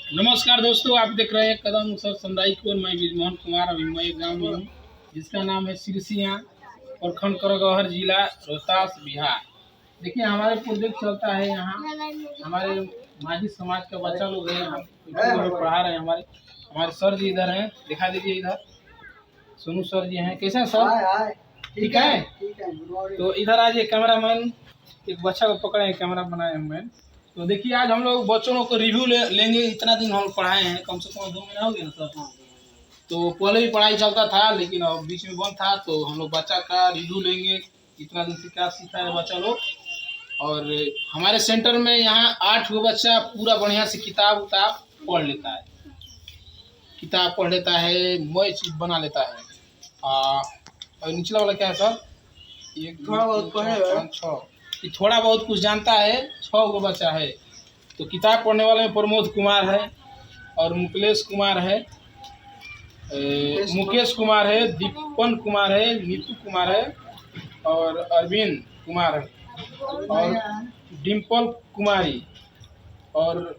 नमस्कार दोस्तों, आप देख रहे हैं कदम उत्सव सामुदायिक और मैं ब्रिजमोहन कुमार। अभी मैं एक गाँव में हूँ जिसका नाम है सिरसिया, प्रखंड करगहर, जिला रोहतास, बिहार। देखिए हमारे प्रोजेक्ट चलता है यहाँ। हमारे माझी समाज का बच्चा लोग हैं यहाँ पढ़ा रहे हैं। हमारे हमारे सर जी इधर हैं, दिखा दीजिए इधर। सोनू सर जी हैं। कैसे हैं सर? ठीक है। तो इधर आज एक कैमरामैन एक बच्चा को पकड़े, कैमरा बनाए मैन। तो देखिए आज हम लोग बच्चों को रिव्यू लेंगे। इतना दिन हम पढ़ाए हैं, कम से कम 2 महीना हो गया ना सर। तो पहले भी पढ़ाई चलता था लेकिन अब बीच में बंद था, तो हम लोग बच्चा का रिव्यू लेंगे, इतना दिन से क्या सीखा है बच्चा लोग। और हमारे सेंटर में यहाँ 8 गो बच्चा पूरा बढ़िया से किताब उताब पढ़ लेता है, किताब पढ़ लेता है, मैच बना लेता है। और निचला वाला क्या है सर? एक थोड़ा बहुत पढ़े, थोड़ा बहुत कुछ जानता है। 6 गो बच्चा है। तो किताब पढ़ने वाले में प्रमोद कुमार है, और मुकेश कुमार है, मुकेश कुमार है, दीपन कुमार है, नीतू कुमार है, और अरविंद कुमार है, और डिम्पल कुमारी, और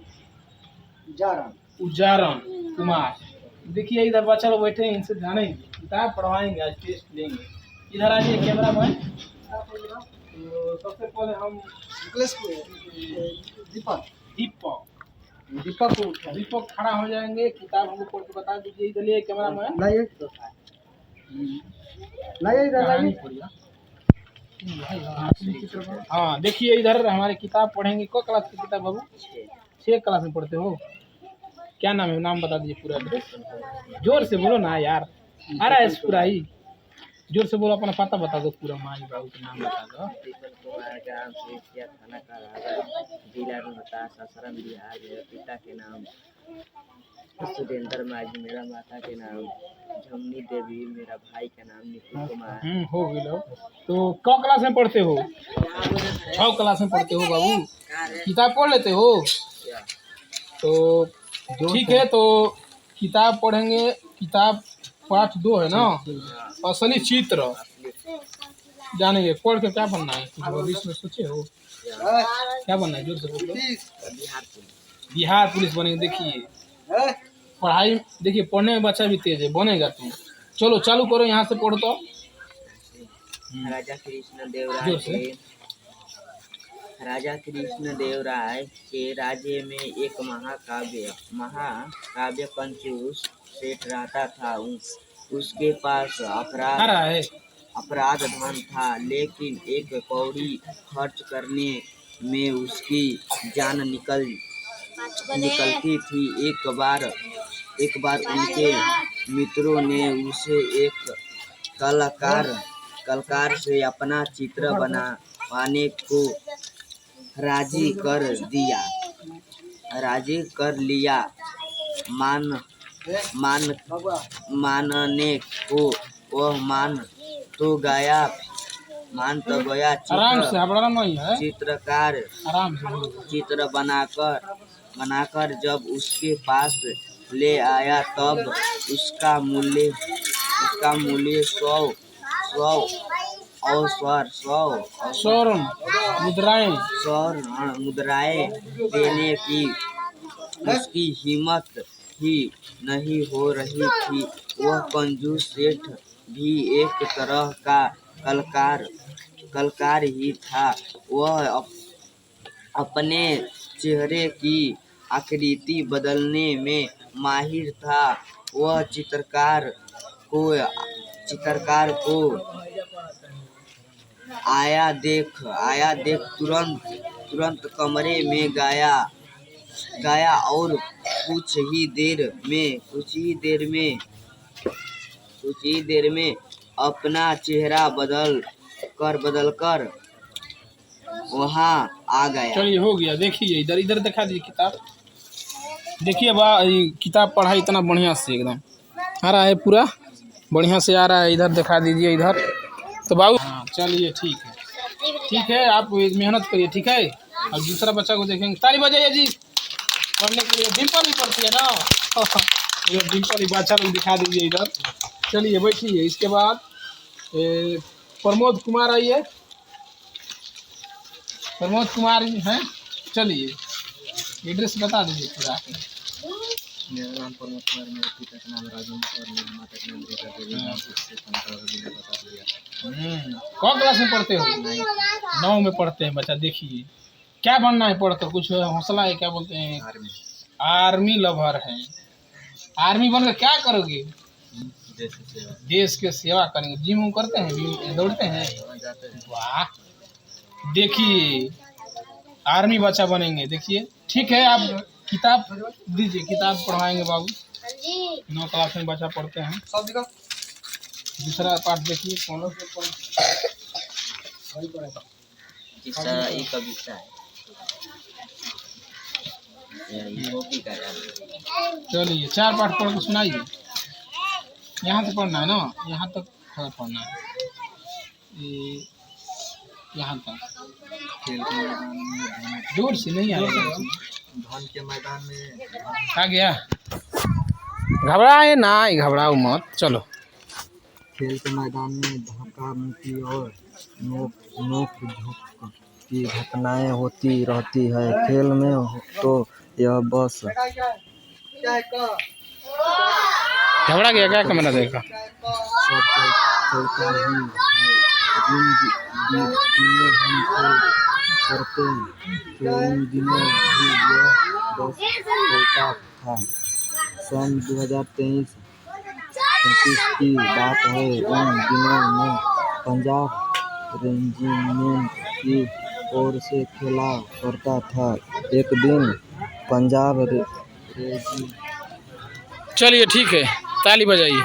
उजारन कुमार। देखिए इधर बच्चा लोग बैठे हैं, इनसे जानेंगे, किताब पढ़वाएंगे, आज टेस्ट लेंगे। इधर आ जाइए कैमरा मैन। तो सबसे पहले हम दीपक खड़ा हो जाएंगे। किताब हमको पढ़ के बता दीजिए। इधर लिए कैमरा मैन। हाँ देखिए इधर हमारे किताब पढ़ेंगे। को क्लास की किताब बाबू? 6 क्लास में पढ़ते हो? क्या नाम है? नाम बता दीजिए पूरा एड्रेस। जोर से बोलो ना यार, आ रहा है पूरा ही। जोर से बोलो, अपना पता बता दो पूरा, माँ बाबू का नाम बता दो। थाना का जिला रोहतास, सासाराम, बिहार। मेरे पिता के नाम सुरेंद्र माझी, मेरा माता के नाम झमनी देवी, मेरा भाई का नाम निखिल कुमार। हो गया। तो कौ क्लास में पढ़ते हो? 6 क्लास में पढ़ते हो बाबू। किताब पढ़ लेते हो? तो ठीक है, तो किताब पढ़ेंगे। किताब पाठ 2 है ना, असली चित्र जानेंगे। पढ़ के क्या बनना है? भविष्य में सोचे हो क्या बनना है? जोर से बोलो। बिहार पुलिस बनेंगे। देखिए पढ़ाई, देखिए पढ़ने में बच्चा भी तेज है, बनेगा तुम। चलो चालू करो, यहाँ से पढ़ो तो। राजा कृष्ण देव राय के राज्य में एक महाकाव्य कंजूस सेठ रहता था। उसके पास अपराध धन था, लेकिन एक कौड़ी खर्च करने में उसकी जान निकलती थी। एक बार उनके मित्रों ने उसे एक कलाकार से अपना चित्र बनवाने को राजी कर लिया। मानने को वह मान तो गया। चित्रकार चित्र बनाकर जब उसके पास ले आया, तब उसका मूल्य 100 मुद्राएं देने की उसकी हिम्मत ही नहीं हो रही थी। वह कंजूस सेठ भी एक तरह का कलाकार ही था। वह अपने चेहरे की आकृति बदलने में माहिर था। वह चित्रकार को आया देख तुरंत कमरे में गया और कुछ ही देर में अपना चेहरा बदल कर वहाँ आ गया। चलिए हो गया। देखिए इधर दिखा दीजिए किताब। देखिए किताब पढ़ा इतना बढ़िया से, एकदम आ रहा है, पूरा बढ़िया से आ रहा है। इधर दिखा दीजिए इधर। तो बाबू हाँ चलिए ठीक है, आप मेहनत करिए, ठीक है। और दूसरा बच्चा को देखेंगे। ताली बजाइए जी पढ़ने के लिए। डिम्पल भी पढ़ती है ना, डिम्पल ही बच्चा लोग दिखा दीजिए इधर। चलिए बैठिए। इसके बाद प्रमोद कुमार आइए। प्रमोद कुमार हैं। चलिए एड्रेस बता दीजिए पूरा। मेरा नाम प्रमोद कुमार, मेरे पिता का नाम राजेंद्र और मेरी माता का नाम रेखा देवी। गाँव से संतरा जिला बता दिया। कौन क्लास में पढ़ते हो? 9 में पढ़ते हैं बच्चा। देखिए क्या बनना है पढ़कर, कुछ हौसला है, क्या बोलते हैं? आर्मी। आर्मी लवर है। आर्मी बनकर क्या करोगे? देश की सेवा करेंगे। जिम उम करते हैं, दौड़ते हैं? वाह, देखिए आर्मी बच्चा बनेंगे। देखिए ठीक है, आप किताब दीजिए, किताब पढ़ाएंगे बाबू। 9 क्लास में बच्चा पढ़ते हैं। दूसरा पाठ देखिए कौन ये कविता है, ये कॉपी का है। चलिए 4 पाठ पढ़ के सुनाइए। यहाँ से पढ़ना है ना, यहाँ तक पढ़ना है, ये यहाँ तक। खेल के मैदान में जोर से नहीं आएगा। धन के मैदान में आ गया, घबराए ना, घबराओ मत, चलो। खेल के मैदान में धक्का मुक्की और नोक झोंक की घटनाएं होती रहती है। खेल में तो यह बस घबरा गया क्या? कैमरा देखा। सब चलता ही है। जिन दिनों हम खेल करते थे उन दिनों भी यह बस चलता था। सन 2023 की बात है। उन दिनों में पंजाब रेजिमेंट की ओर से खेला करता था। एक दिन पंजाब चलिए ठीक है, ताली बजाइए।